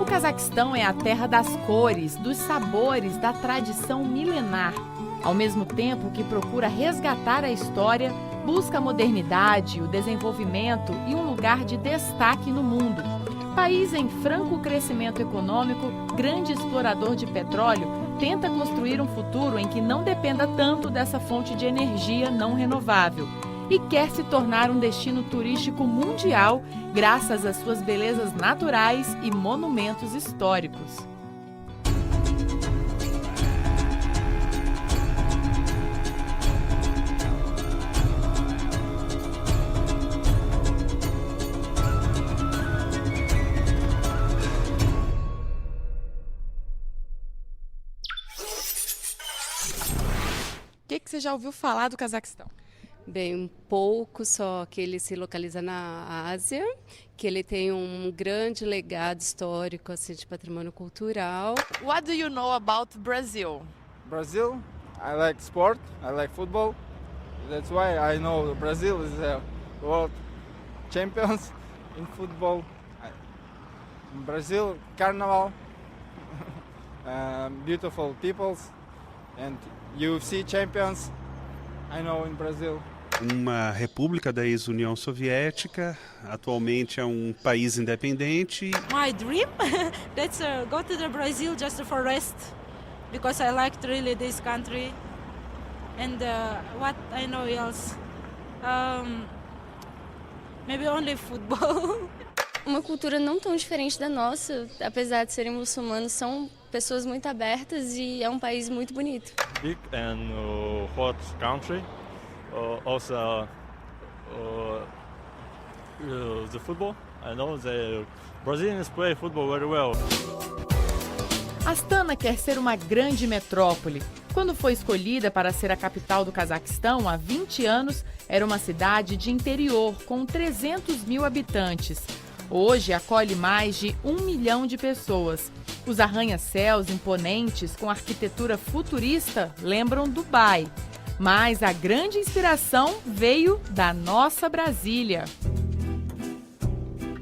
Cazaquistão é a terra das cores, dos sabores, da tradição milenar. Ao mesmo tempo que procura resgatar a história, busca a modernidade, o desenvolvimento e um lugar de destaque no mundo. País em franco crescimento econômico, grande explorador de petróleo, tenta construir um futuro em que não dependa tanto dessa fonte de energia não renovável e quer se tornar um destino turístico mundial graças às suas belezas naturais e monumentos históricos. O que você já ouviu falar do Cazaquistão? Bem, um pouco só, que ele se localiza na Ásia, que ele tem um grande legado histórico assim, de patrimônio cultural. What do you know about Brazil? Brazil, I like sport, I like football. That's why I know Brazil is a world champions in football. In Brazil, carnival, beautiful peoples, and UFC champions. I know in Brazil. Uma república da ex-União Soviética, atualmente é um país independente. My dream that's go to the Brazil just for rest, because I like really this country, and what I know else, maybe only football. Uma cultura não tão diferente da nossa, apesar de serem muçulmanos, são pessoas muito abertas e é um país muito bonito. Big and hot country. Also, the football. I know the Brazilians play football very well. Astana quer ser uma grande metrópole. Quando foi escolhida para ser a capital do Cazaquistão há 20 anos, era uma cidade de interior com 300 mil habitantes. Hoje acolhe mais de 1 milhão de pessoas. Os arranha-céus imponentes com arquitetura futurista lembram Dubai. Mas a grande inspiração veio da nossa Brasília.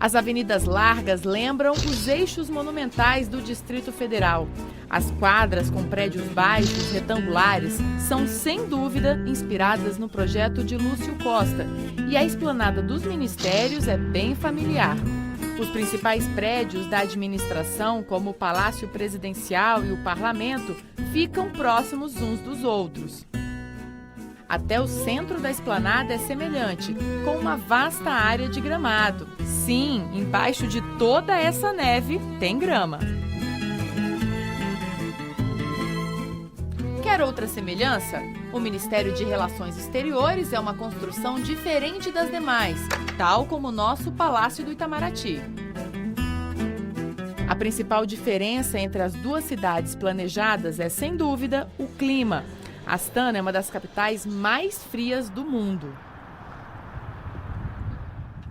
As avenidas largas lembram os eixos monumentais do Distrito Federal. As quadras com prédios baixos, retangulares, são sem dúvida inspiradas no projeto de Lúcio Costa. E a esplanada dos ministérios é bem familiar. Os principais prédios da administração, como o Palácio Presidencial e o Parlamento, ficam próximos uns dos outros. Até o centro da esplanada é semelhante, com uma vasta área de gramado. Sim, embaixo de toda essa neve tem grama. Quer outra semelhança? O Ministério de Relações Exteriores é uma construção diferente das demais, tal como o nosso Palácio do Itamaraty. A principal diferença entre as duas cidades planejadas é, sem dúvida, o clima. Astana é uma das capitais mais frias do mundo.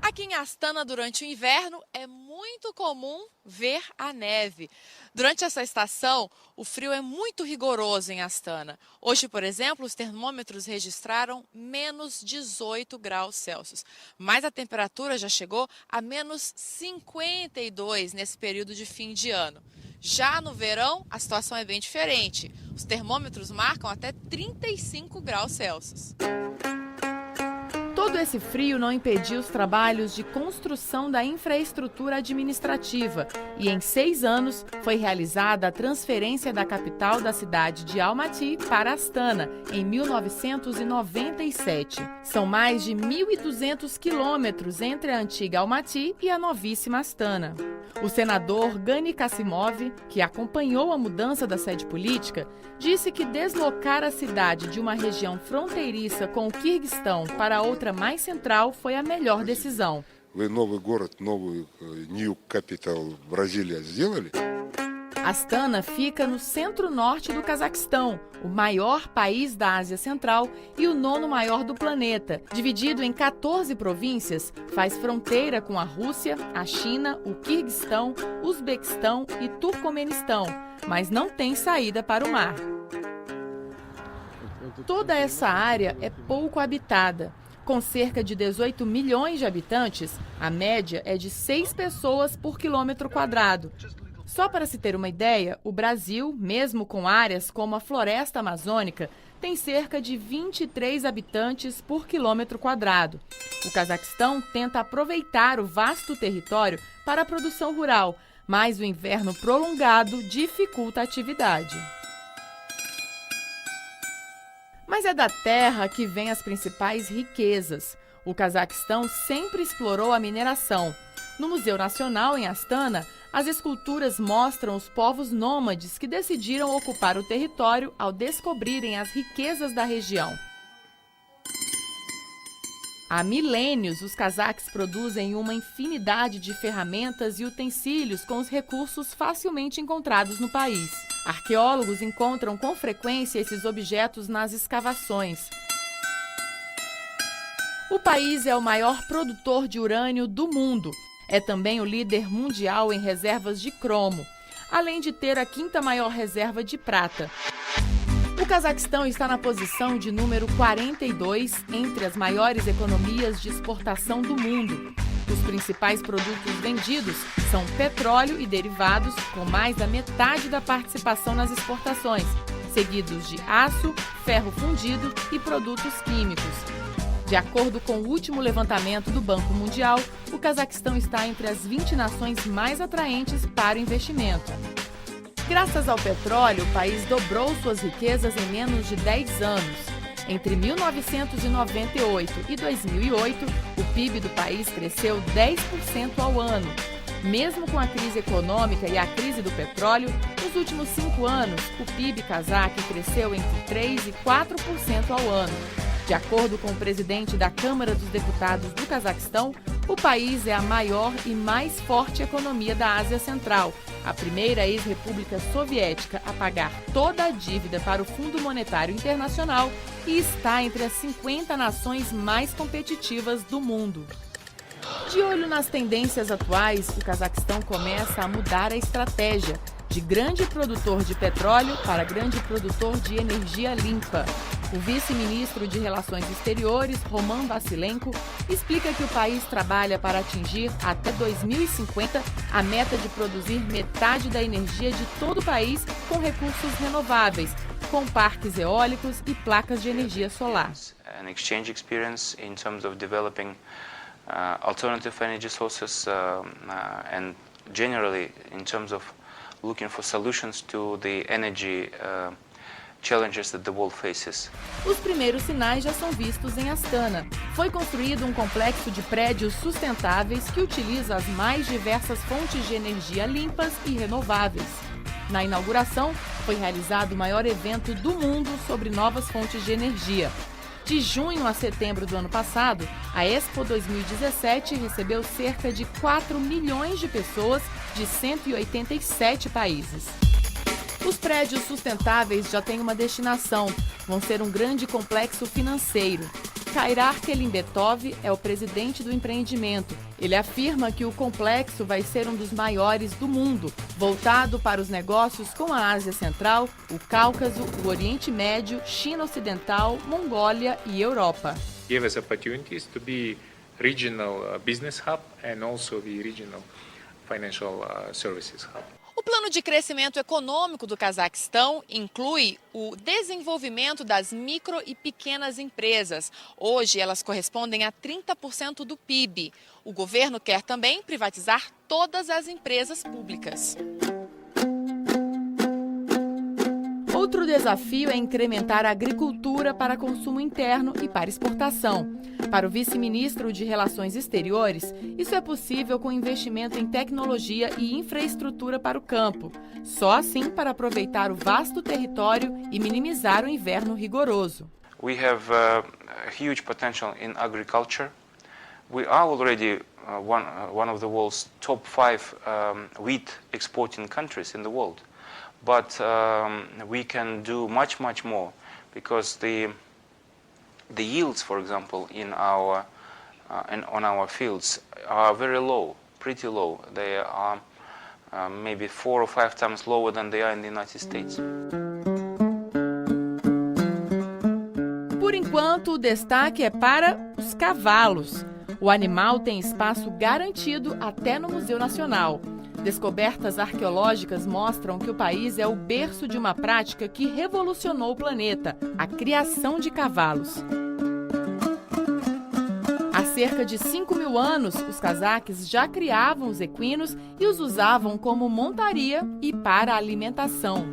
Aqui em Astana, durante o inverno, é muito comum ver a neve. Durante essa estação, o frio é muito rigoroso em Astana. Hoje, por exemplo, os termômetros registraram menos 18 graus Celsius. Mas a temperatura já chegou a menos 52 nesse período de fim de ano. Já no verão, a situação é bem diferente. Os termômetros marcam até 35 graus Celsius. Todo esse frio não impediu os trabalhos de construção da infraestrutura administrativa e, em 6 anos, foi realizada a transferência da capital da cidade de Almaty para Astana, em 1997. São mais de 1.200 quilômetros entre a antiga Almaty e a novíssima Astana. O senador Gani Kassimov, que acompanhou a mudança da sede política, disse que deslocar a cidade de uma região fronteiriça com o Quirguistão para outra mais central foi a melhor decisão. Новый город, новую new capital Brasília сделали? Astana fica no centro-norte do Cazaquistão, o maior país da Ásia Central e o 9º maior do planeta. Dividido em 14 províncias, faz fronteira com a Rússia, a China, o Quirguistão, Uzbequistão e Turcomenistão, mas não tem saída para o mar. Toda essa área é pouco habitada. Com cerca de 18 milhões de habitantes, a média é de 6 pessoas por quilômetro quadrado. Só para se ter uma ideia, o Brasil, mesmo com áreas como a floresta amazônica, tem cerca de 23 habitantes por quilômetro quadrado. O Cazaquistão tenta aproveitar o vasto território para a produção rural, mas o inverno prolongado dificulta a atividade. Mas é da terra que vêm as principais riquezas. O Cazaquistão sempre explorou a mineração. No Museu Nacional, em Astana, as esculturas mostram os povos nômades que decidiram ocupar o território ao descobrirem as riquezas da região. Há milênios, os cazaques produzem uma infinidade de ferramentas e utensílios com os recursos facilmente encontrados no país. Arqueólogos encontram com frequência esses objetos nas escavações. O país é o maior produtor de urânio do mundo. É também o líder mundial em reservas de cromo, além de ter a 5ª maior reserva de prata. O Cazaquistão está na posição de número 42 entre as maiores economias de exportação do mundo. Os principais produtos vendidos são petróleo e derivados, com mais da metade da participação nas exportações, seguidos de aço, ferro fundido e produtos químicos. De acordo com o último levantamento do Banco Mundial, o Cazaquistão está entre as 20 nações mais atraentes para o investimento. Graças ao petróleo, o país dobrou suas riquezas em menos de 10 anos. Entre 1998 e 2008, o PIB do país cresceu 10% ao ano. Mesmo com a crise econômica e a crise do petróleo, nos últimos 5 anos, o PIB cazaque cresceu entre 3% e 4% ao ano. De acordo com o presidente da Câmara dos Deputados do Cazaquistão, o país é a maior e mais forte economia da Ásia Central, a primeira ex-república soviética a pagar toda a dívida para o Fundo Monetário Internacional e está entre as 50 nações mais competitivas do mundo. De olho nas tendências atuais, o Cazaquistão começa a mudar a estratégia de grande produtor de petróleo para grande produtor de energia limpa. O vice-ministro de Relações Exteriores, Roman Vassilenko, explica que o país trabalha para atingir até 2050 a meta de produzir metade da energia de todo o país com recursos renováveis, com parques eólicos e placas de energia solar. An exchange experience in terms of developing alternative energy sources and generally in terms of looking for solutions to the energy challenges that the world faces. Os primeiros sinais já são vistos em Astana. Foi construído um complexo de prédios sustentáveis que utiliza as mais diversas fontes de energia limpas e renováveis. Na inauguração, foi realizado o maior evento do mundo sobre novas fontes de energia. De junho a setembro do ano passado, a Expo 2017 recebeu cerca de 4 milhões de pessoas de 187 países. Os prédios sustentáveis já têm uma destinação, vão ser um grande complexo financeiro. Kairar Kelimbetov é o presidente do empreendimento. Ele afirma que o complexo vai ser um dos maiores do mundo, voltado para os negócios com a Ásia Central, o Cáucaso, o Oriente Médio, China Ocidental, Mongólia e Europa. Give us opportunities to be regional business hub and also the regional financial services hub. O plano de crescimento econômico do Cazaquistão inclui o desenvolvimento das micro e pequenas empresas. Hoje, elas correspondem a 30% do PIB. O governo quer também privatizar todas as empresas públicas. Outro desafio é incrementar a agricultura para consumo interno e para exportação. Para o vice-ministro de Relações Exteriores, isso é possível com investimento em tecnologia e infraestrutura para o campo. Só assim para aproveitar o vasto território e minimizar o inverno rigoroso. We have a huge potential in agriculture. We are already one of the world's top 5 wheat exporting countries in the world. But we can do much more because the yields, for example, on our fields are very low, pretty low. They are maybe 4 or 5 times lower than they are in the United States. Por enquanto, o destaque é para os cavalos. O animal tem espaço garantido até no Museu Nacional. Descobertas arqueológicas mostram que o país é o berço de uma prática que revolucionou o planeta, a criação de cavalos. Há cerca de 5.000 anos, os cazaques já criavam os equinos e os usavam como montaria e para alimentação.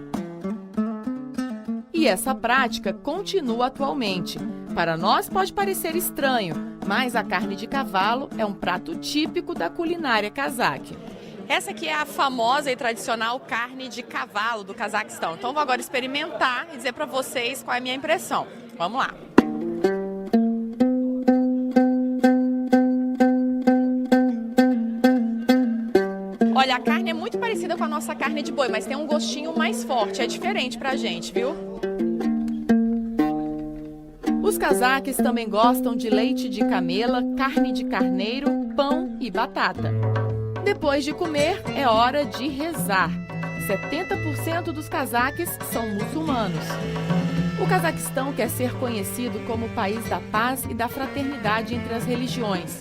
E essa prática continua atualmente. Para nós pode parecer estranho, mas a carne de cavalo é um prato típico da culinária cazaque. Essa aqui é a famosa e tradicional carne de cavalo do Cazaquistão. Então vou agora experimentar e dizer para vocês qual é a minha impressão. Vamos lá. Olha, a carne é muito parecida com a nossa carne de boi, mas tem um gostinho mais forte. É diferente pra gente, viu? Os cazaques também gostam de leite de camela, carne de carneiro, pão e batata. Depois de comer, é hora de rezar. 70% dos cazaques são muçulmanos. O Cazaquistão quer ser conhecido como o país da paz e da fraternidade entre as religiões.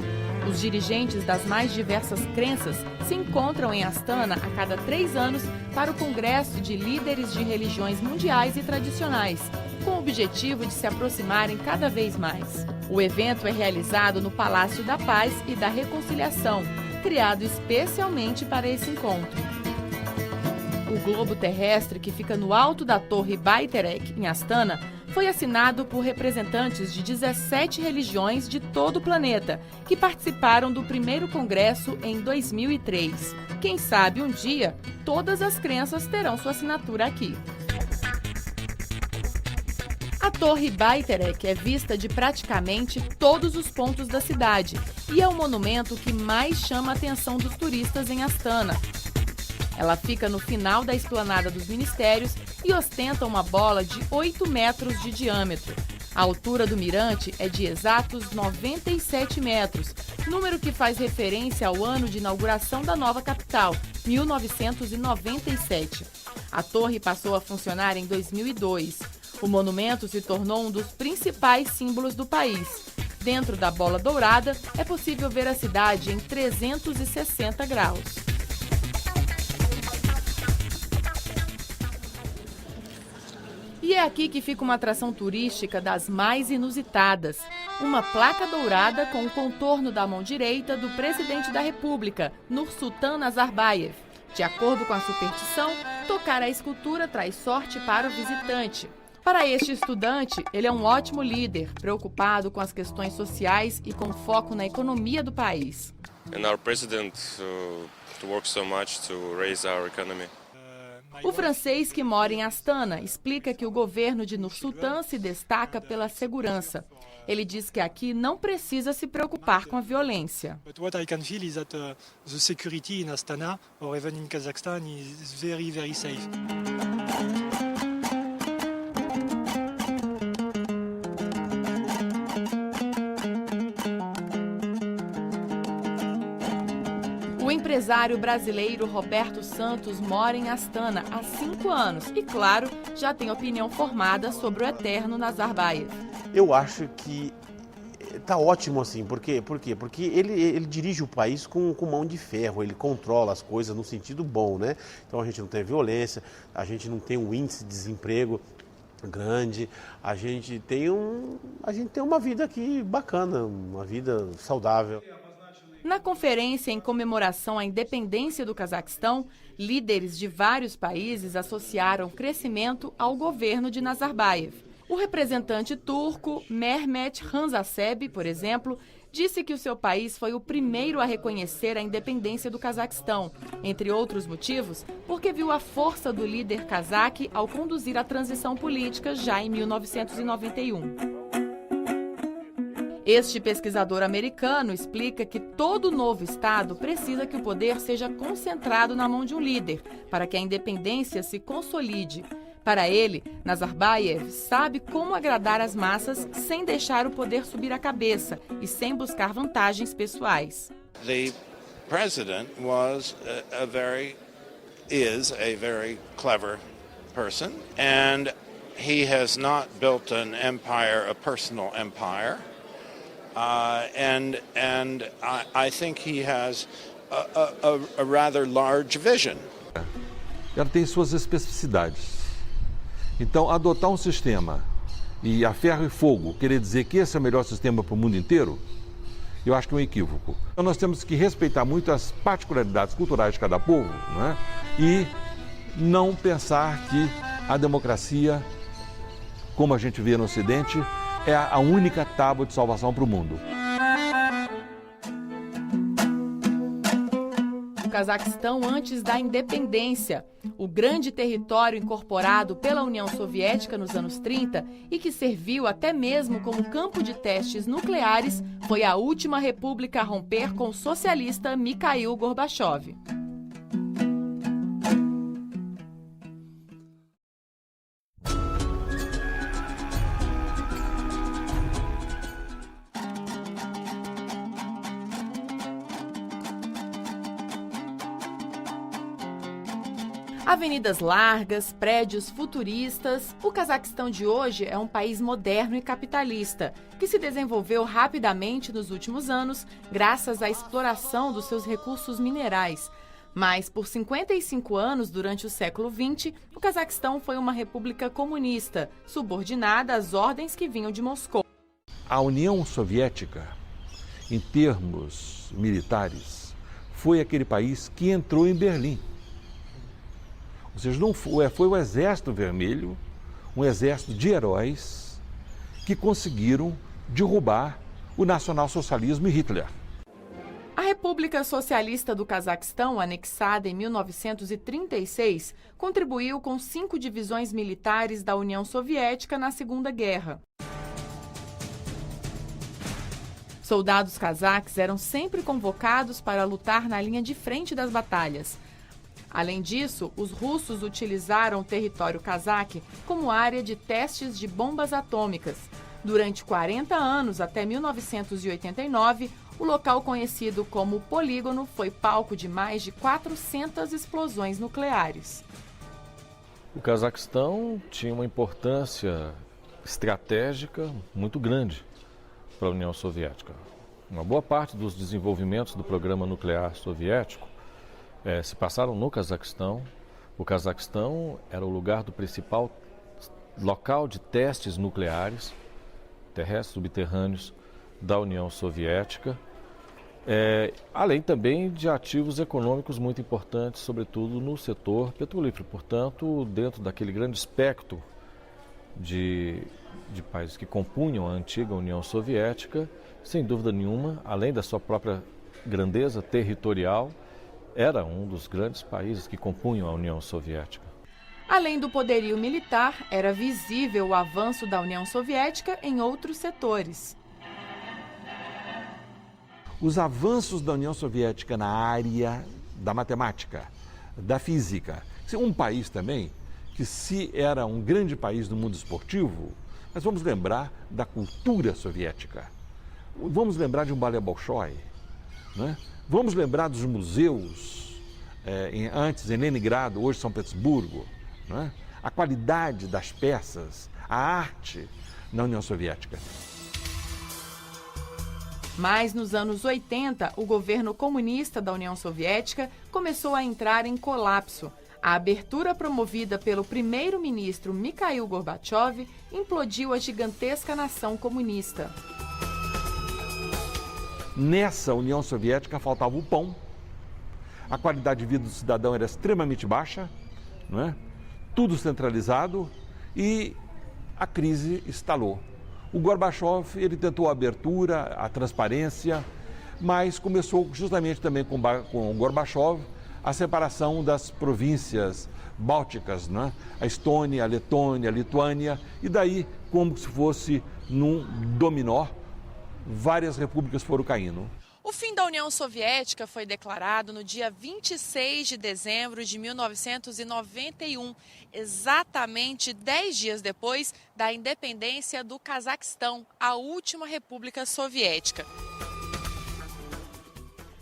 Os dirigentes das mais diversas crenças se encontram em Astana a cada 3 anos para o Congresso de Líderes de Religiões Mundiais e Tradicionais, com o objetivo de se aproximarem cada vez mais. O evento é realizado no Palácio da Paz e da Reconciliação, criado especialmente para esse encontro. O globo terrestre, que fica no alto da Torre Bayterek, em Astana, foi assinado por representantes de 17 religiões de todo o planeta, que participaram do primeiro congresso em 2003. Quem sabe um dia, todas as crenças terão sua assinatura aqui. A Torre Bayterek é vista de praticamente todos os pontos da cidade e é o monumento que mais chama a atenção dos turistas em Astana. Ela fica no final da esplanada dos ministérios e ostenta uma bola de 8 metros de diâmetro. A altura do mirante é de exatos 97 metros, número que faz referência ao ano de inauguração da nova capital, 1997. A torre passou a funcionar em 2002. O monumento se tornou um dos principais símbolos do país. Dentro da bola dourada, é possível ver a cidade em 360 graus. E é aqui que fica uma atração turística das mais inusitadas. Uma placa dourada com o contorno da mão direita do presidente da República, Nursultan Nazarbayev. De acordo com a superstição, tocar a escultura traz sorte para o visitante. Para este estudante, ele é um ótimo líder, preocupado com as questões sociais e com foco na economia do país. And our president works so much to raise our economy. O francês que mora em Astana explica que o governo de Nursultan se destaca pela segurança. Ele diz que aqui não precisa se preocupar com a violência. But what I can feel is that the security in Astana or even in Kazakhstan is very, very safe. O empresário brasileiro Roberto Santos mora em Astana há 5 anos e, claro, já tem opinião formada sobre o eterno Nazarbayev. Eu acho que está ótimo assim. Por quê? Porque ele dirige o país com mão de ferro, ele controla as coisas no sentido bom, né? Então a gente não tem violência, a gente não tem um índice de desemprego grande, a gente tem uma vida aqui bacana, uma vida saudável. Na conferência em comemoração à independência do Cazaquistão, líderes de vários países associaram crescimento ao governo de Nazarbayev. O representante turco Mehmet Hanzaseb, por exemplo, disse que o seu país foi o primeiro a reconhecer a independência do Cazaquistão, entre outros motivos, porque viu a força do líder cazaque ao conduzir a transição política já em 1991. Este pesquisador americano explica que todo novo Estado precisa que o poder seja concentrado na mão de um líder, para que a independência se consolide. Para ele, Nazarbayev sabe como agradar as massas sem deixar o poder subir a cabeça e sem buscar vantagens pessoais. The president is a very clever person, and he has not built an empire, a personal empire. And I think he has a rather large vision. Ela tem suas especificidades. Então, adotar um sistema e a ferro e fogo querer dizer que esse é o melhor sistema para o mundo inteiro, eu acho que é um equívoco. Então, nós temos que respeitar muito as particularidades culturais de cada povo, não é? E não pensar que a democracia, como a gente vê no Ocidente, é a única tábua de salvação para o mundo. O Cazaquistão antes da independência, o grande território incorporado pela União Soviética nos anos 30 e que serviu até mesmo como campo de testes nucleares, foi a última república a romper com o socialista Mikhail Gorbachev. Avenidas largas, prédios futuristas, o Cazaquistão de hoje é um país moderno e capitalista, que se desenvolveu rapidamente nos últimos anos graças à exploração dos seus recursos minerais. Mas, por 55 anos, durante o século XX, o Cazaquistão foi uma república comunista, subordinada às ordens que vinham de Moscou. A União Soviética, em termos militares, foi aquele país que entrou em Berlim. Ou seja, não foi o Exército Vermelho, um exército de heróis que conseguiram derrubar o nacionalsocialismo e Hitler. A República Socialista do Cazaquistão, anexada em 1936, contribuiu com 5 divisões militares da União Soviética na Segunda Guerra. Soldados cazaques eram sempre convocados para lutar na linha de frente das batalhas. Além disso, os russos utilizaram o território cazaque como área de testes de bombas atômicas. Durante 40 anos, até 1989, o local conhecido como Polígono foi palco de mais de 400 explosões nucleares. O Cazaquistão tinha uma importância estratégica muito grande para a União Soviética. Uma boa parte dos desenvolvimentos do programa nuclear soviético se passaram no Cazaquistão. O Cazaquistão era o lugar do principal local de testes nucleares, terrestres, subterrâneos, da União Soviética, além também de ativos econômicos muito importantes, sobretudo no setor petrolífero. Portanto, dentro daquele grande espectro de países que compunham a antiga União Soviética, sem dúvida nenhuma, além da sua própria grandeza territorial, era um dos grandes países que compunham a União Soviética. Além do poderio militar, era visível o avanço da União Soviética em outros setores. Os avanços da União Soviética na área da matemática, da física. Um país também que, se era um grande país no mundo esportivo, nós vamos lembrar da cultura soviética. Vamos lembrar de um balé Bolshoi, né? Vamos lembrar dos museus, antes em Leningrado, hoje São Petersburgo, né? A qualidade das peças, a arte na União Soviética. Mas nos anos 80, o governo comunista da União Soviética começou a entrar em colapso. A abertura promovida pelo primeiro-ministro Mikhail Gorbachev implodiu a gigantesca nação comunista. Nessa União Soviética faltava o pão, a qualidade de vida do cidadão era extremamente baixa, não é? Tudo centralizado e a crise estalou. O Gorbachev, ele tentou a abertura, a transparência, mas começou justamente também com o Gorbachev a separação das províncias bálticas, né? A Estônia, a Letônia, a Lituânia, e daí, como se fosse num dominó, várias repúblicas foram caindo. O fim da União Soviética foi declarado no dia 26 de dezembro de 1991, exatamente 10 dias depois da independência do Cazaquistão, a última república soviética.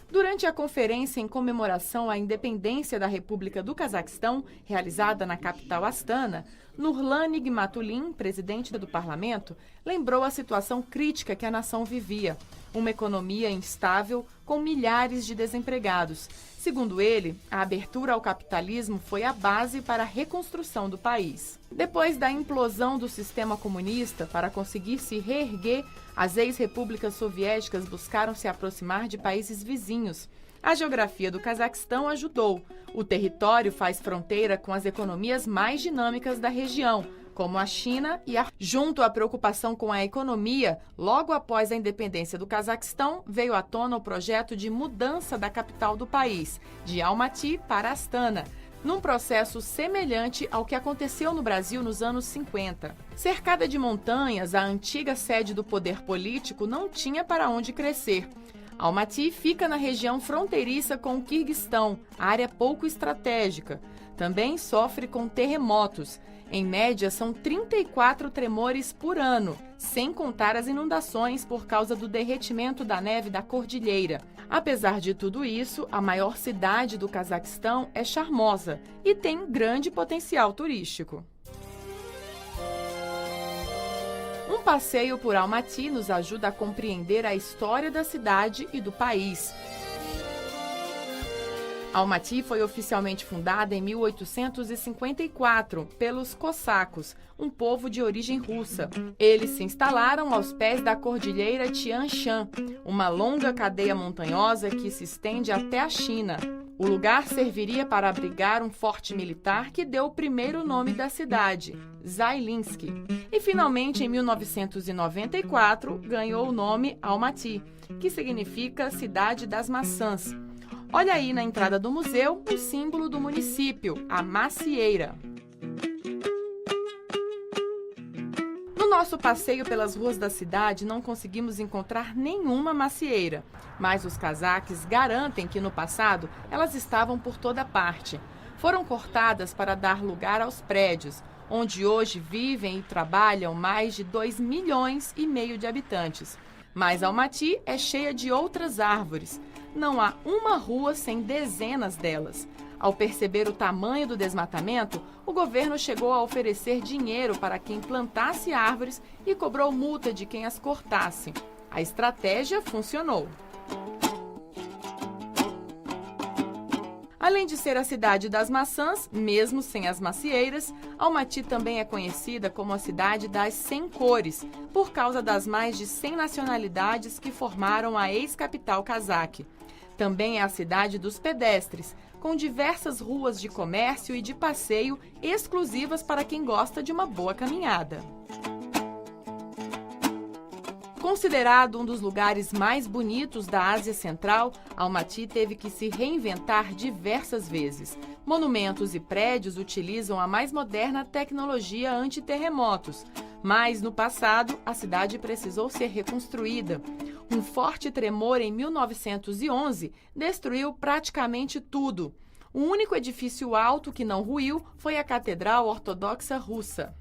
Durante a conferência em comemoração à independência da República do Cazaquistão, realizada na capital Astana, Nurlan Nigmatulin, presidente do parlamento, lembrou a situação crítica que a nação vivia, uma economia instável com milhares de desempregados. Segundo ele, a abertura ao capitalismo foi a base para a reconstrução do país. Depois da implosão do sistema comunista, para conseguir se reerguer, as ex-repúblicas soviéticas buscaram se aproximar de países vizinhos. A geografia do Cazaquistão ajudou. O território faz fronteira com as economias mais dinâmicas da região, como a China e a... Junto à preocupação com a economia, logo após a independência do Cazaquistão, veio à tona o projeto de mudança da capital do país, de Almaty para Astana, num processo semelhante ao que aconteceu no Brasil nos anos 50. Cercada de montanhas, a antiga sede do poder político não tinha para onde crescer. Almaty fica na região fronteiriça com o Quirguistão, área pouco estratégica. Também sofre com terremotos. Em média, são 34 tremores por ano, sem contar as inundações por causa do derretimento da neve da cordilheira. Apesar de tudo isso, a maior cidade do Cazaquistão é charmosa e tem grande potencial turístico. Um passeio por Almaty nos ajuda a compreender a história da cidade e do país. Almaty foi oficialmente fundada em 1854 pelos cossacos, um povo de origem russa. Eles se instalaram aos pés da cordilheira Tian Shan, uma longa cadeia montanhosa que se estende até a China. O lugar serviria para abrigar um forte militar que deu o primeiro nome da cidade, Zailinsk. E finalmente, em 1994, ganhou o nome Almaty, que significa Cidade das Maçãs. Olha aí na entrada do museu o símbolo do município, a macieira. No nosso passeio pelas ruas da cidade, não conseguimos encontrar nenhuma macieira, mas os cazaques garantem que no passado elas estavam por toda parte. Foram cortadas para dar lugar aos prédios, onde hoje vivem e trabalham mais de 2,5 milhões de habitantes. Mas Almaty é cheia de outras árvores. Não há uma rua sem dezenas delas. Ao perceber o tamanho do desmatamento, o governo chegou a oferecer dinheiro para quem plantasse árvores e cobrou multa de quem as cortasse. A estratégia funcionou. Além de ser a cidade das maçãs, mesmo sem as macieiras, Almaty também é conhecida como a cidade das 100 cores, por causa das mais de 100 nacionalidades que formaram a ex-capital cazaque. Também é a cidade dos pedestres, com diversas ruas de comércio e de passeio exclusivas para quem gosta de uma boa caminhada. Considerado um dos lugares mais bonitos da Ásia Central, Almaty teve que se reinventar diversas vezes. Monumentos e prédios utilizam a mais moderna tecnologia anti-terremotos, mas no passado a cidade precisou ser reconstruída. Um forte tremor em 1911 destruiu praticamente tudo. O único edifício alto que não ruiu foi a Catedral Ortodoxa Russa.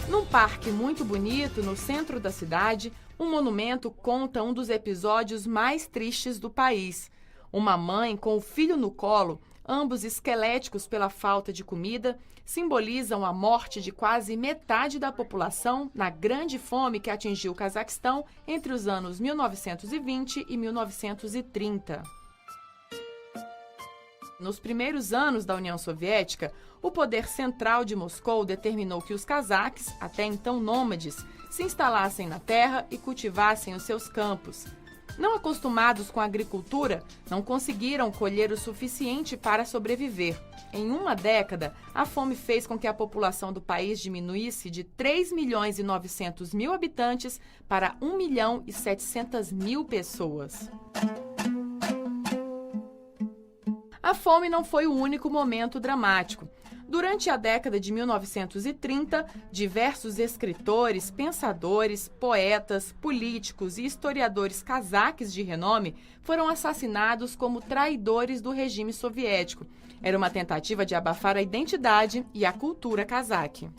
Num parque muito bonito, no centro da cidade, um monumento conta um dos episódios mais tristes do país. Uma mãe com o filho no colo, ambos esqueléticos pela falta de comida, simbolizam a morte de quase metade da população na grande fome que atingiu o Cazaquistão entre os anos 1920 e 1930. Nos primeiros anos da União Soviética, o poder central de Moscou determinou que os cazaques, até então nômades, se instalassem na terra e cultivassem os seus campos. Não acostumados com a agricultura, não conseguiram colher o suficiente para sobreviver. Em uma década, a fome fez com que a população do país diminuísse de 3.900.000 habitantes para 1.700.000 pessoas. A fome não foi o único momento dramático. Durante a década de 1930, diversos escritores, pensadores, poetas, políticos e historiadores cazaques de renome foram assassinados como traidores do regime soviético. Era uma tentativa de abafar a identidade e a cultura cazaque.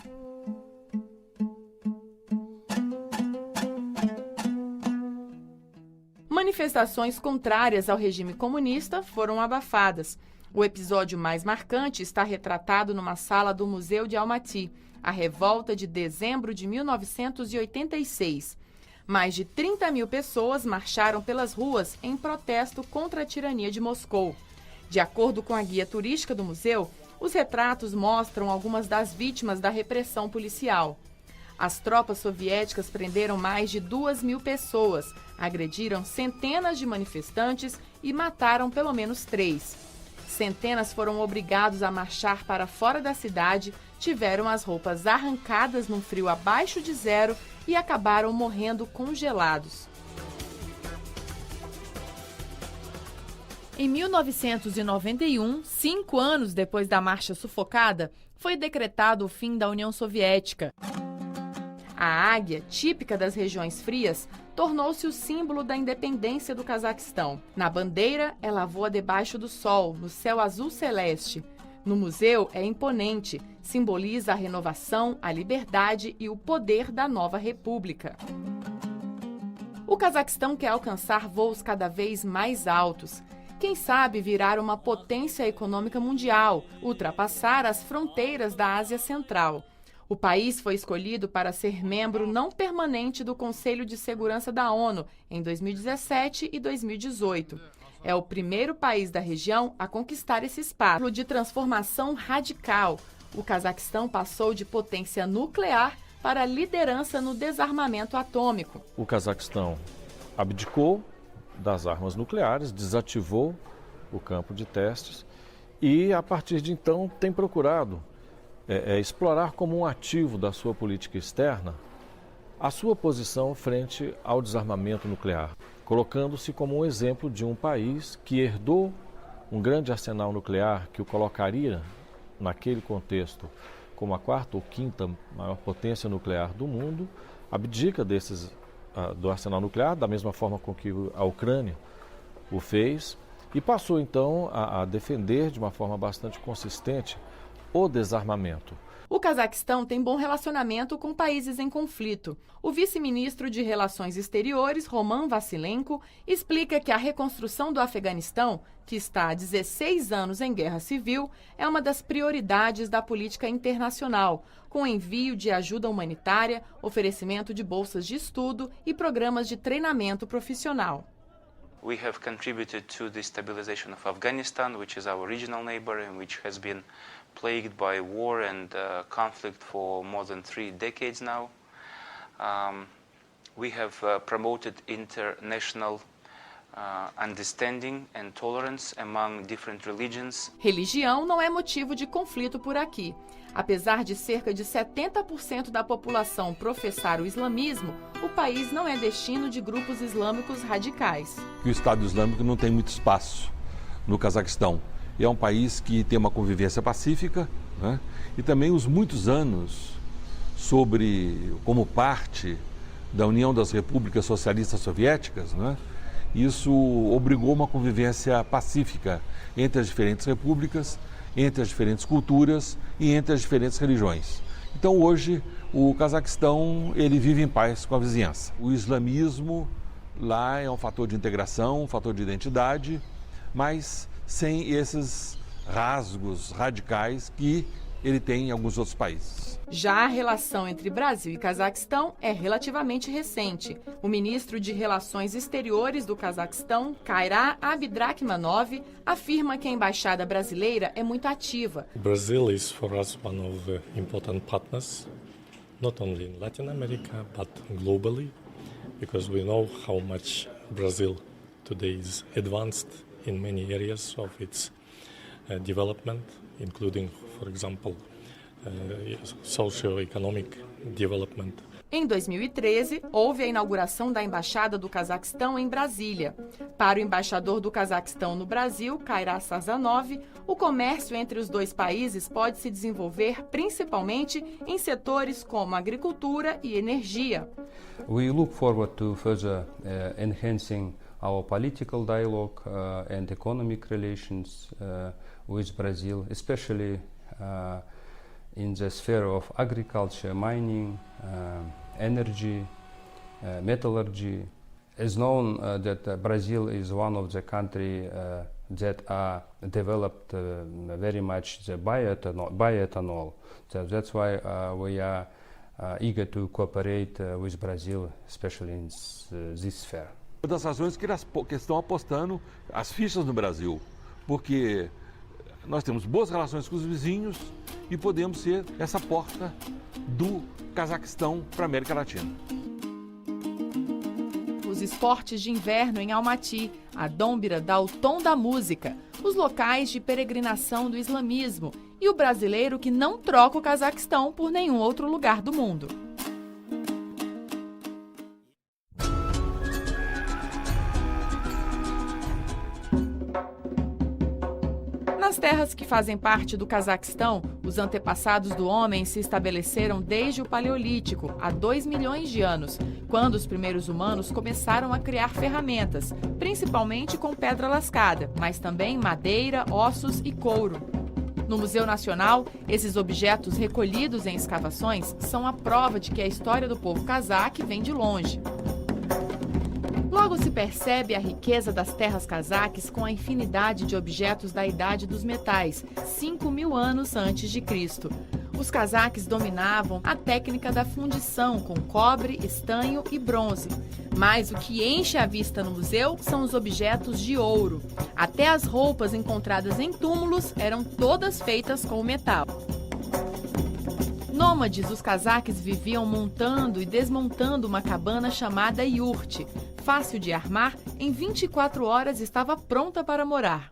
Manifestações contrárias ao regime comunista foram abafadas. O episódio mais marcante está retratado numa sala do Museu de Almaty, a revolta de dezembro de 1986. Mais de 30 mil pessoas marcharam pelas ruas em protesto contra a tirania de Moscou. De acordo com a guia turística do museu, os retratos mostram algumas das vítimas da repressão policial. As tropas soviéticas prenderam mais de 2.000 pessoas, agrediram centenas de manifestantes e mataram pelo menos 3. Centenas foram obrigados a marchar para fora da cidade, tiveram as roupas arrancadas num frio abaixo de zero e acabaram morrendo congelados. Em 1991, 5 anos depois da marcha sufocada, foi decretado o fim da União Soviética. A águia, típica das regiões frias, tornou-se o símbolo da independência do Cazaquistão. Na bandeira, ela voa debaixo do sol, no céu azul celeste. No museu, é imponente, simboliza a renovação, a liberdade e o poder da nova república. O Cazaquistão quer alcançar voos cada vez mais altos. Quem sabe virar uma potência econômica mundial, ultrapassar as fronteiras da Ásia Central. O país foi escolhido para ser membro não permanente do Conselho de Segurança da ONU em 2017 e 2018. É o primeiro país da região a conquistar esse espaço de transformação radical. O Cazaquistão passou de potência nuclear para a liderança no desarmamento atômico. O Cazaquistão abdicou das armas nucleares, desativou o campo de testes e, a partir de então, tem procurado explorar como um ativo da sua política externa a sua posição frente ao desarmamento nuclear, colocando-se como um exemplo de um país que herdou um grande arsenal nuclear que o colocaria, naquele contexto, como a 4ª ou 5ª maior potência nuclear do mundo, abdica do arsenal nuclear, da mesma forma com que a Ucrânia o fez, e passou então a defender de uma forma bastante consistente o desarmamento. O Cazaquistão tem bom relacionamento com países em conflito. O vice-ministro de Relações Exteriores, Roman Vassilenko, explica que a reconstrução do Afeganistão, que está há 16 anos em guerra civil, é uma das prioridades da política internacional, com envio de ajuda humanitária, oferecimento de bolsas de estudo e programas de treinamento profissional. We have contributed to the stabilization of Afghanistan, which is our regional neighbor and which has been plagued by war and conflict for more than 3 decades now. We have promoted international understanding and tolerance among different religions. Religião não é motivo de conflito por aqui. Apesar de cerca de 70% da população professar o islamismo, o país não é destino de grupos islâmicos radicais. O Estado Islâmico não tem muito espaço no Cazaquistão. É um país que tem uma convivência pacífica, né? E também os muitos anos como parte da União das Repúblicas Socialistas Soviéticas, né? Isso obrigou uma convivência pacífica entre as diferentes repúblicas, entre as diferentes culturas e entre as diferentes religiões. Então hoje o Cazaquistão ele vive em paz com a vizinhança. O islamismo lá é um fator de integração, um fator de identidade, mas sem esses rasgos radicais que ele tem em alguns outros países. Já a relação entre Brasil e Cazaquistão é relativamente recente. O ministro de Relações Exteriores do Cazaquistão, Kairat Abdrakhmanov, afirma que a embaixada brasileira é muito ativa. Brazil is for us one of the important partners, not only in Latin America but globally, because we know how much Brazil today is advanced in many areas of its development, including, for example, socio-economic development. Em 2013, houve a inauguração da Embaixada do Cazaquistão em Brasília. Para o embaixador do Cazaquistão no Brasil, Kairat Sazanov, o comércio entre os dois países pode se desenvolver principalmente em setores como agricultura e energia. We look forward to further enhancing our political dialogue and economic relations with Brazil, especially in the sphere of agriculture, mining, energy, metallurgy It's known that Brazil is one of the countries that are developed very much the bioethanol. So that's why we are eager to cooperate with Brazil, especially in this sphere. Uma das razões que estão apostando as fichas no Brasil, porque nós temos boas relações com os vizinhos e podemos ser essa porta do Cazaquistão para a América Latina. Os esportes de inverno em Almaty, a Dômbira dá o tom da música, os locais de peregrinação do islamismo e o brasileiro que não troca o Cazaquistão por nenhum outro lugar do mundo. Nas terras que fazem parte do Cazaquistão, os antepassados do homem se estabeleceram desde o Paleolítico, há 2 milhões de anos, quando os primeiros humanos começaram a criar ferramentas, principalmente com pedra lascada, mas também madeira, ossos e couro. No Museu Nacional, esses objetos recolhidos em escavações são a prova de que a história do povo cazaque vem de longe. Logo se percebe a riqueza das terras cazaques com a infinidade de objetos da Idade dos Metais, 5.000 anos antes de Cristo. Os cazaques dominavam a técnica da fundição com cobre, estanho e bronze. Mas o que enche a vista no museu são os objetos de ouro. Até as roupas encontradas em túmulos eram todas feitas com metal. Nômades, os cazaques viviam montando e desmontando uma cabana chamada iurte. Fácil de armar, em 24 horas estava pronta para morar.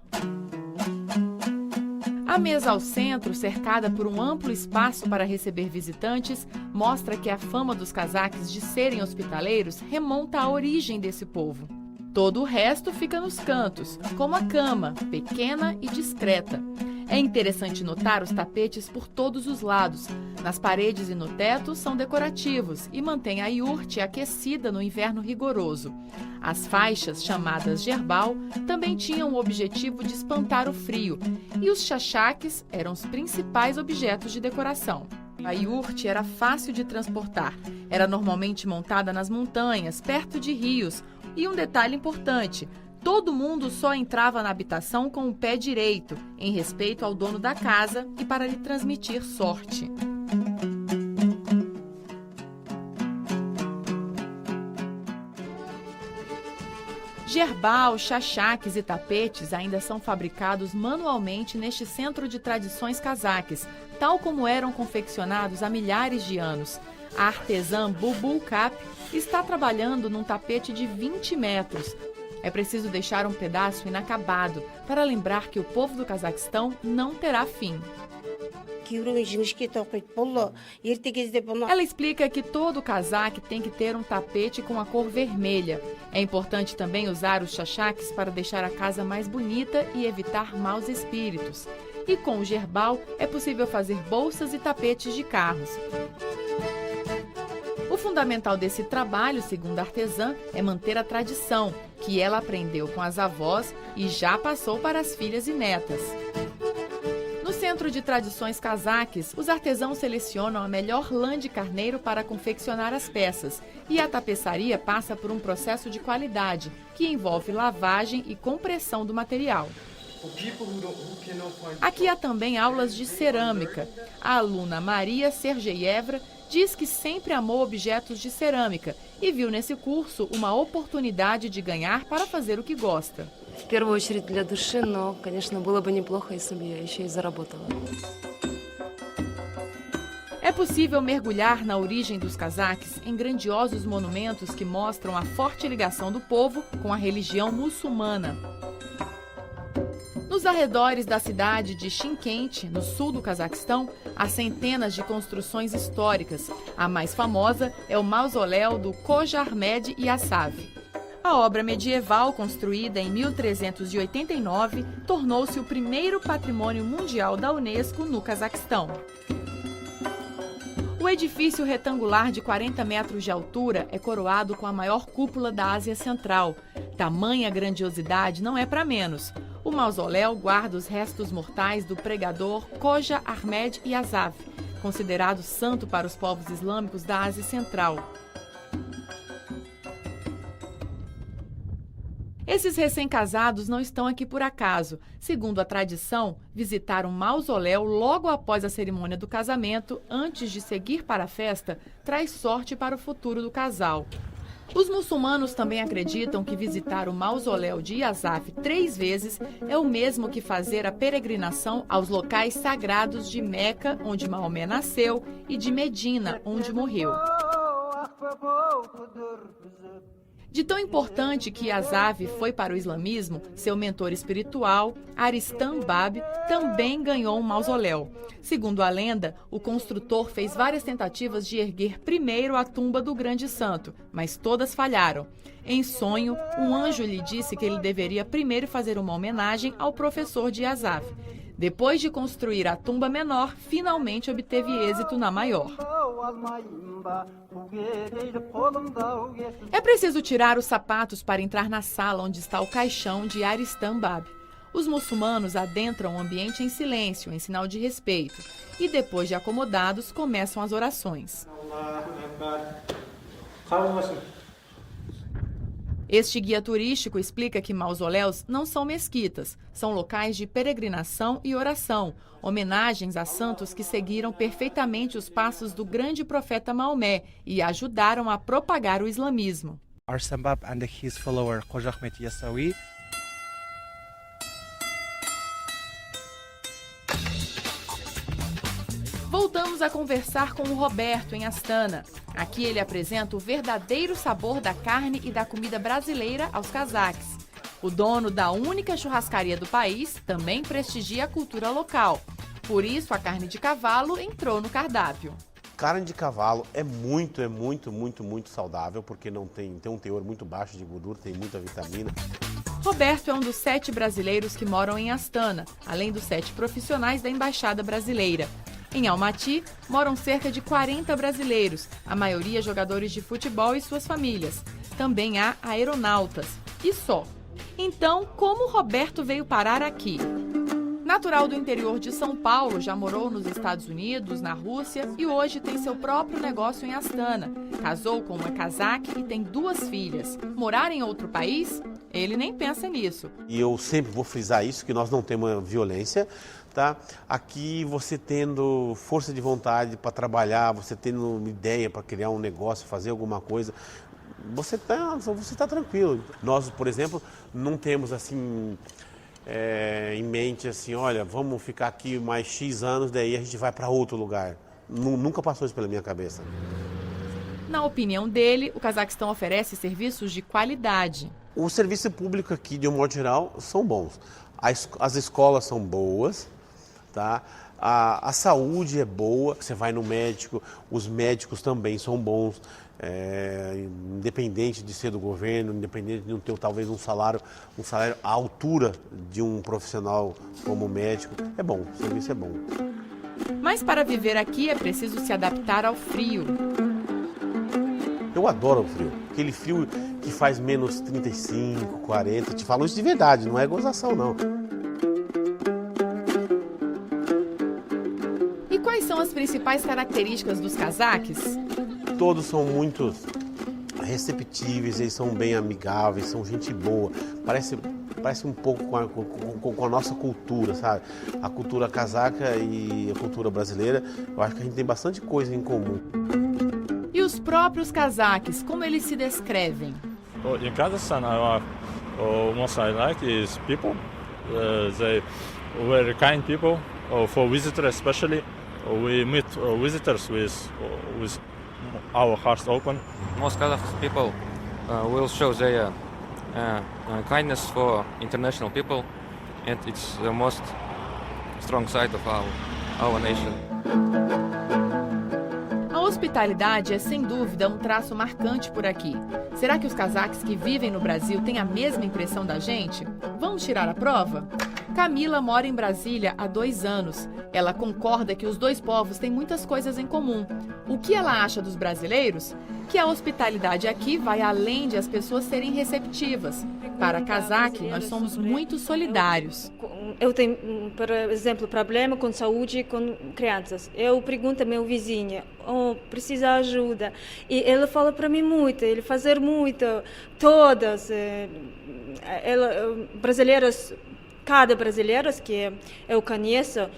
A mesa ao centro, cercada por um amplo espaço para receber visitantes, mostra que a fama dos cazaques de serem hospitaleiros remonta à origem desse povo. Todo o resto fica nos cantos, como a cama, pequena e discreta. É interessante notar os tapetes por todos os lados. Nas paredes e no teto são decorativos e mantêm a iurte aquecida no inverno rigoroso. As faixas, chamadas gerbal, também tinham o objetivo de espantar o frio, e os chachaques eram os principais objetos de decoração. A iurte era fácil de transportar. Era normalmente montada nas montanhas, perto de rios. E um detalhe importante: todo mundo só entrava na habitação com o pé direito, em respeito ao dono da casa e para lhe transmitir sorte. Gerbal, chachaques e tapetes ainda são fabricados manualmente neste centro de tradições cazaques, tal como eram confeccionados há milhares de anos. A artesã Bulbul Kap está trabalhando num tapete de 20 metros. É preciso deixar um pedaço inacabado para lembrar que o povo do Cazaquistão não terá fim. Ela explica que todo cazaque tem que ter um tapete com a cor vermelha. É importante também usar os chachaques para deixar a casa mais bonita e evitar maus espíritos. E com o gerbal é possível fazer bolsas e tapetes de carros. O fundamental desse trabalho, segundo a artesã, é manter a tradição, que ela aprendeu com as avós e já passou para as filhas e netas. No Centro de Tradições Cazaques, os artesãos selecionam a melhor lã de carneiro para confeccionar as peças, e a tapeçaria passa por um processo de qualidade, que envolve lavagem e compressão do material. Aqui há também aulas de cerâmica. A aluna Maria Sergeyevra diz que sempre amou objetos de cerâmica e viu nesse curso uma oportunidade de ganhar para fazer o que gosta. В первую очередь для души, но, конечно, было бы неплохо, если бы я еще и заработала. É possível mergulhar na origem dos cazaques em grandiosos monumentos que mostram a forte ligação do povo com a religião muçulmana. Nos arredores da cidade de Chimkent, no sul do Cazaquistão, há centenas de construções históricas. A mais famosa é o mausoléu do Khoja Ahmed Yassav. A obra medieval, construída em 1389, tornou-se o primeiro patrimônio mundial da Unesco no Cazaquistão. O edifício retangular de 40 metros de altura é coroado com a maior cúpula da Ásia Central. Tamanha grandiosidade não é para menos. O mausoléu guarda os restos mortais do pregador Khoja Ahmed Yassav, considerado santo para os povos islâmicos da Ásia Central. Esses recém-casados não estão aqui por acaso. Segundo a tradição, visitar um mausoléu logo após a cerimônia do casamento, antes de seguir para a festa, traz sorte para o futuro do casal. Os muçulmanos também acreditam que visitar o mausoléu de Yazaf 3 vezes é o mesmo que fazer a peregrinação aos locais sagrados de Meca, onde Maomé nasceu, e de Medina, onde morreu. De tão importante que Yazaf foi para o islamismo, seu mentor espiritual, Aristan Bab, também ganhou um mausoléu. Segundo a lenda, o construtor fez várias tentativas de erguer primeiro a tumba do grande santo, mas todas falharam. Em sonho, um anjo lhe disse que ele deveria primeiro fazer uma homenagem ao professor de Yazaf. Depois de construir a tumba menor, finalmente obteve êxito na maior. É preciso tirar os sapatos para entrar na sala onde está o caixão de Aristan Bab. Os muçulmanos adentram o ambiente em silêncio, em sinal de respeito. E depois de acomodados, começam as orações. Este guia turístico explica que mausoléus não são mesquitas, são locais de peregrinação e oração, homenagens a santos que seguiram perfeitamente os passos do grande profeta Maomé e ajudaram a propagar o islamismo. Arslan Bab and his follower Khoja Ahmed Yassawi. Voltamos a conversar com o Roberto em Astana. Aqui ele apresenta o verdadeiro sabor da carne e da comida brasileira aos cazaques. O dono da única churrascaria do país também prestigia a cultura local. Por isso, a carne de cavalo entrou no cardápio. Carne de cavalo é muito saudável, porque não tem um teor muito baixo de gordura, tem muita vitamina. Roberto é um dos 7 brasileiros que moram em Astana, além dos 7 profissionais da Embaixada Brasileira. Em Almaty, moram cerca de 40 brasileiros, a maioria jogadores de futebol e suas famílias. Também há aeronautas. E só. Então, como Roberto veio parar aqui? Natural do interior de São Paulo, já morou nos Estados Unidos, na Rússia e hoje tem seu próprio negócio em Astana. Casou com uma cazaque e tem 2 filhas. Morar em outro país? Ele nem pensa nisso. E eu sempre vou frisar isso, que nós não temos violência. Tá? Aqui você tendo força de vontade para trabalhar, você tendo uma ideia para criar um negócio, fazer alguma coisa, você tá tranquilo. Nós, por exemplo, não temos assim em mente assim, olha, vamos ficar aqui mais X anos, daí a gente vai para outro lugar. Nunca passou isso pela minha cabeça. Na opinião dele, o Cazaquistão oferece serviços de qualidade. O serviço público aqui, de um modo geral, são bons. As escolas são boas. Tá? A saúde é boa, você vai no médico, os médicos também são bons, independente de ser do governo, independente de não ter talvez um salário à altura de um profissional como médico, é bom, o serviço é bom. Mas para viver aqui é preciso se adaptar ao frio. Eu adoro o frio, aquele frio que faz menos 35, 40, te falo isso de verdade, não é gozação não. Quais são as principais características dos cazaques? Todos são muito receptíveis, eles são bem amigáveis, são gente boa. Parece um pouco com a nossa cultura, sabe? A cultura cazaca e a cultura brasileira, eu acho que a gente tem bastante coisa em comum. E os próprios cazaques, como eles se descrevem? In Kazakhstan, most I like is people. They very kind people. For visitors especially. We meet visitors with our hearts open. Most Kazakh people will show their kindness for international people, and it's the most strong side of our nation. A hospitalidade é, sem dúvida, um traço marcante por aqui. Será que os cazaques que vivem no Brasil têm a mesma impressão da gente? Vamos tirar a prova? Camila mora em Brasília há 2 anos. Ela concorda que os 2 povos têm muitas coisas em comum. O que ela acha dos brasileiros? Que a hospitalidade aqui vai além de as pessoas serem receptivas. Para cazaque, nós somos muito solidários. Eu tenho, por exemplo, problema com saúde com crianças. Eu pergunto ao meu vizinho, precisa de ajuda. E ele fala para mim muito, ele fazer muito, todas. brasileiros, cada brasileiro que eu conheço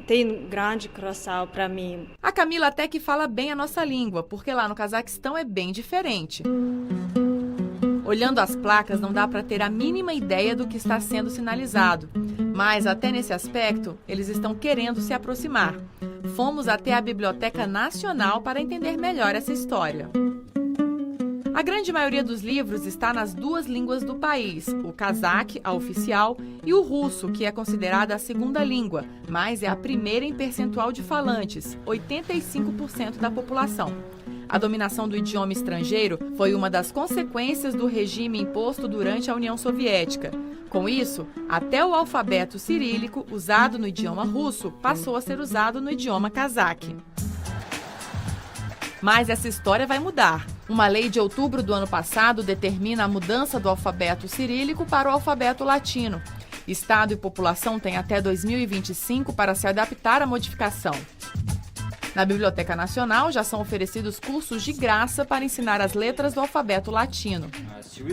tem grande coração para mim. A Camila até que fala bem a nossa língua, porque lá no Cazaquistão é bem diferente. Olhando as placas, não dá para ter a mínima ideia do que está sendo sinalizado. Mas, até nesse aspecto, eles estão querendo se aproximar. Fomos até a Biblioteca Nacional para entender melhor essa história. A grande maioria dos livros está nas duas línguas do país, o cazaque, a oficial, e o russo, que é considerada a segunda língua, mas é a primeira em percentual de falantes, 85% da população. A dominação do idioma estrangeiro foi uma das consequências do regime imposto durante a União Soviética. Com isso, até o alfabeto cirílico, usado no idioma russo, passou a ser usado no idioma cazaque. Mas essa história vai mudar. Uma lei de outubro do ano passado determina a mudança do alfabeto cirílico para o alfabeto latino. Estado e população têm até 2025 para se adaptar à modificação. Na Biblioteca Nacional já são oferecidos cursos de graça para ensinar as letras do alfabeto latino.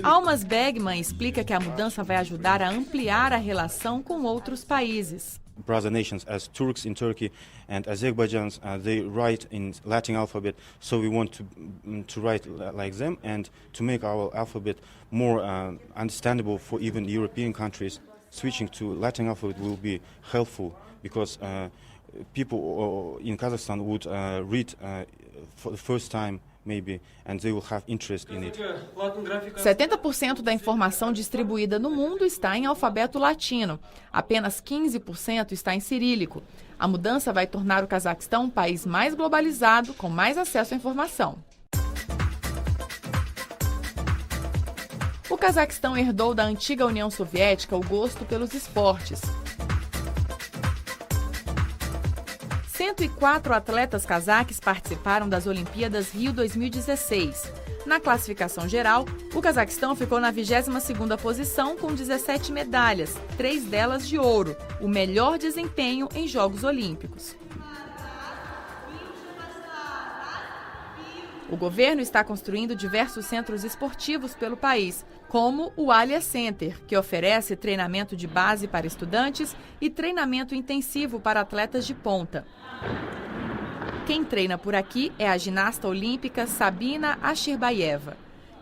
Almas Begman explica que a mudança vai ajudar a ampliar a relação com outros países. Brother nations as Turks in Turkey and Azerbaijans, they write in Latin alphabet, so we want to write like them and to make our alphabet more understandable for even European countries. Switching to Latin alphabet will be helpful because people in Kazakhstan would read for the first time maybe, and they will have interest in it. 70% da informação distribuída no mundo está em alfabeto latino. Apenas 15% está em cirílico. A mudança vai tornar o Cazaquistão um país mais globalizado, com mais acesso à informação. O Cazaquistão herdou da antiga União Soviética o gosto pelos esportes. 104 atletas cazaques participaram das Olimpíadas Rio 2016. Na classificação geral, o Cazaquistão ficou na 22ª posição com 17 medalhas, 3 delas de ouro, o melhor desempenho em Jogos Olímpicos. O governo está construindo diversos centros esportivos pelo país, como o Alia Center, que oferece treinamento de base para estudantes e treinamento intensivo para atletas de ponta. Quem treina por aqui é a ginasta olímpica Sabina Ashirbayeva.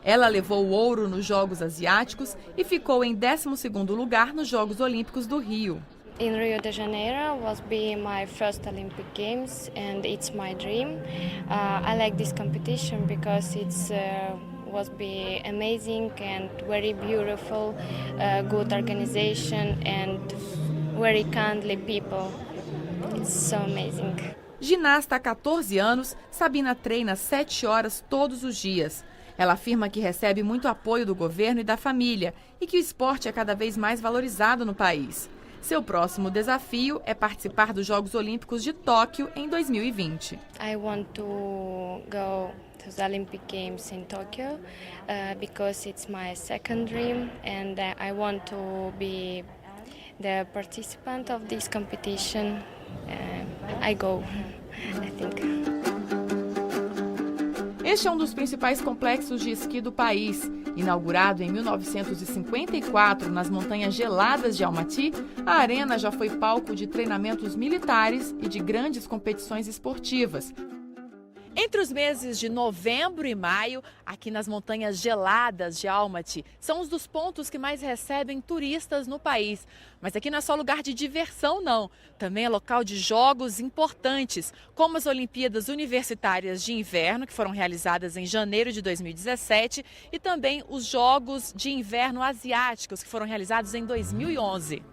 Ela levou o ouro nos Jogos Asiáticos e ficou em 12º lugar nos Jogos Olímpicos do Rio. In Rio de Janeiro was be my first Olympic Games and it's my dream. I like this competition because it's was be amazing and very beautiful, good organization and very kindly people. It's so amazing. Ginasta há 14 anos, Sabina treina 7 horas todos os dias. Ela afirma que recebe muito apoio do governo e da família e que o esporte é cada vez mais valorizado no país. Seu próximo desafio é participar dos Jogos Olímpicos de Tóquio em 2020. I want to go to the Olympic Games in Tokyo because it's my second dream and I want to be the participant of this competition. I go, I think. Este é um dos principais complexos de esqui do país. Inaugurado em 1954 nas montanhas geladas de Almaty, a arena já foi palco de treinamentos militares e de grandes competições esportivas. Entre os meses de novembro e maio, aqui nas montanhas geladas de Almaty, são um dos pontos que mais recebem turistas no país. Mas aqui não é só lugar de diversão, não. Também é local de jogos importantes, como as Olimpíadas Universitárias de Inverno, que foram realizadas em janeiro de 2017, e também os Jogos de Inverno Asiáticos, que foram realizados em 2011.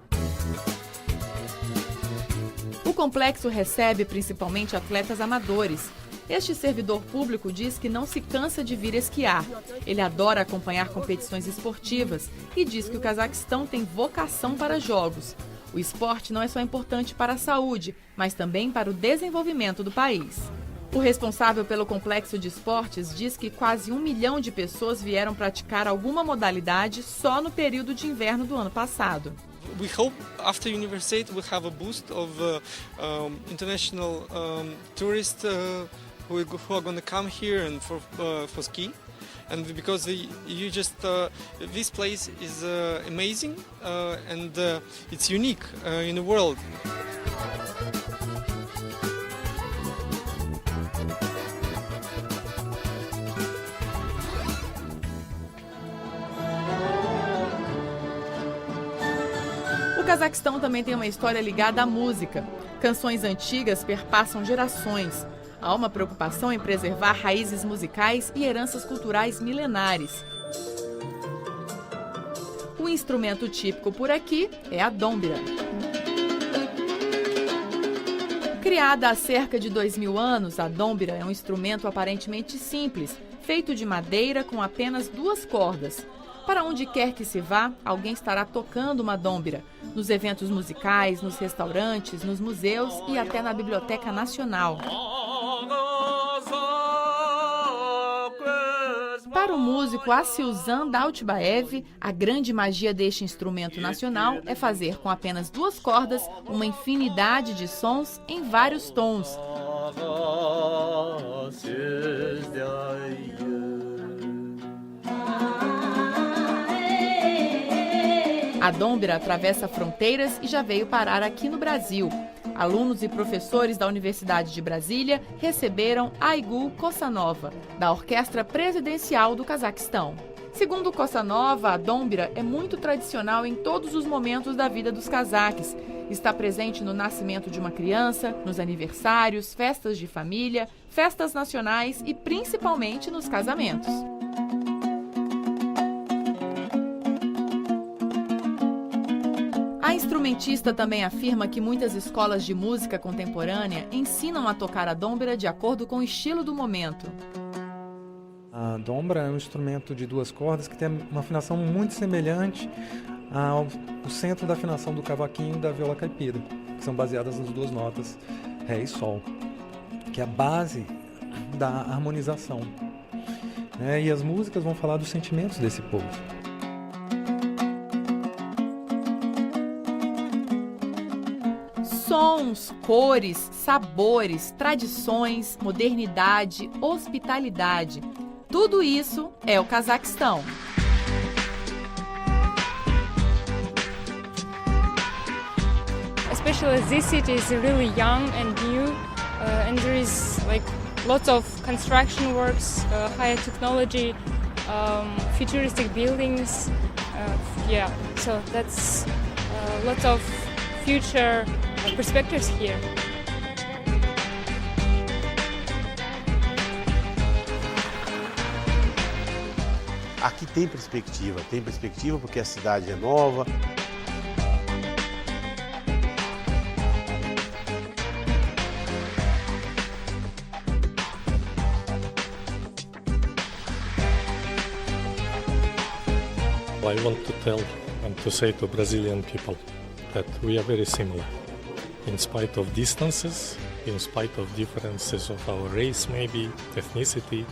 O complexo recebe principalmente atletas amadores. Este servidor público diz que não se cansa de vir esquiar. Ele adora acompanhar competições esportivas e diz que o Cazaquistão tem vocação para jogos. O esporte não é só importante para a saúde, mas também para o desenvolvimento do país. O responsável pelo complexo de esportes diz que quase 1 milhão de pessoas vieram praticar alguma modalidade só no período de inverno do ano passado. We hope after university we have a boost of international tourists who are going to come here and for ski, and because this place is amazing and it's unique in the world. O Cazaquistão também tem uma história ligada à música. Canções antigas perpassam gerações. Há uma preocupação em preservar raízes musicais e heranças culturais milenares. O instrumento típico por aqui é a dômbira. Criada há cerca de 2000 anos, a dômbira é um instrumento aparentemente simples, feito de madeira com apenas 2 cordas. Para onde quer que se vá, alguém estará tocando uma dômbira. Nos eventos musicais, nos restaurantes, nos museus e até na Biblioteca Nacional. Para o músico Asilzan Daltbaev, a grande magia deste instrumento nacional é fazer com apenas 2 cordas uma infinidade de sons em vários tons. A dômbira atravessa fronteiras e já veio parar aqui no Brasil. Alunos e professores da Universidade de Brasília receberam Aigul Kossanova, da Orquestra Presidencial do Cazaquistão. Segundo Kossanova, a dômbira é muito tradicional em todos os momentos da vida dos cazaques. Está presente no nascimento de uma criança, nos aniversários, festas de família, festas nacionais e principalmente nos casamentos. A instrumentista também afirma que muitas escolas de música contemporânea ensinam a tocar a dômbira de acordo com o estilo do momento. A dômbira é um instrumento de 2 cordas que tem uma afinação muito semelhante ao centro da afinação do cavaquinho e da viola caipira, que são baseadas nas 2 notas Ré e Sol, que é a base da harmonização. E as músicas vão falar dos sentimentos desse povo. Sons, cores, sabores, tradições, modernidade, hospitalidade. Tudo isso é o Cazaquistão. Especially this city is really young and new, and there is like lots of construction works, higher technology, futuristic buildings. So that's lots of future perspectives here. Aqui tem perspectiva porque a cidade é nova. I want to tell and to say to Brazilian people that we are very similar. In spite of distances, in spite of differences of our race maybe, ethnicity,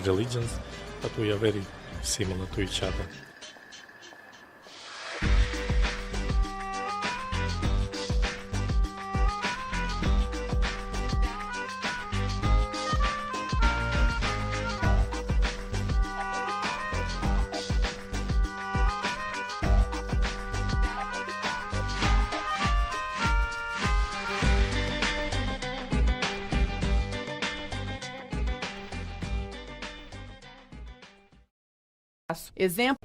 religions, but we are very similar to each other. Exemplo.